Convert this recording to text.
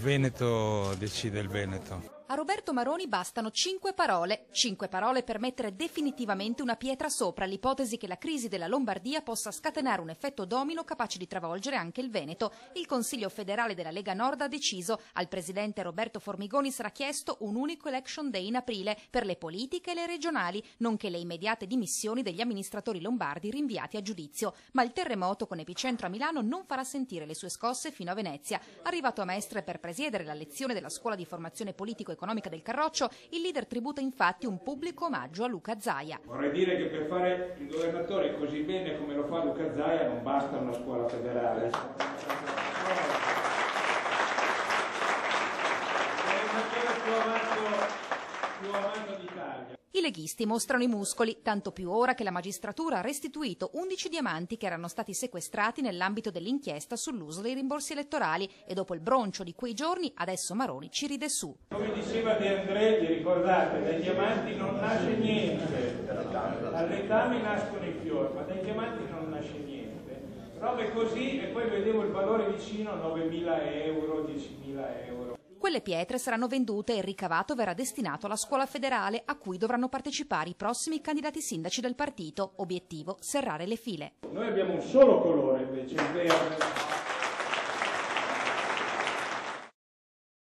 Veneto decide il Veneto. A Roberto Maroni bastano 5 parole per mettere definitivamente una pietra sopra l'ipotesi che la crisi della Lombardia possa scatenare un effetto domino capace di travolgere anche il Veneto. Il Consiglio federale della Lega Nord ha deciso. Al presidente Roberto Formigoni sarà chiesto un unico election day in aprile per le politiche e le regionali, nonché le immediate dimissioni degli amministratori lombardi rinviati a giudizio. Ma il terremoto con epicentro a Milano non farà sentire le sue scosse fino a Venezia. Arrivato a Mestre per presiedere la lezione della scuola di formazione politico-economica del Carroccio, il leader tributa infatti un pubblico omaggio a Luca Zaia. Vorrei dire che per fare il governatore così bene come lo fa Luca Zaia non basta una scuola federale. Più amato d'Italia. I leghisti mostrano i muscoli, tanto più ora che la magistratura ha restituito 11 diamanti che erano stati sequestrati nell'ambito dell'inchiesta sull'uso dei rimborsi elettorali e dopo il broncio di quei giorni adesso Maroni ci ride su. Come diceva De André, vi ricordate, dai diamanti non nasce niente, dall'etame nascono i fiori, ma dai diamanti non nasce niente. Robe così e poi vedevo il valore vicino, 9.000 euro, 10.000 euro. Quelle pietre saranno vendute e il ricavato verrà destinato alla scuola federale a cui dovranno partecipare i prossimi candidati sindaci del partito. Obiettivo: serrare le file. Noi abbiamo un solo colore invece, il verde.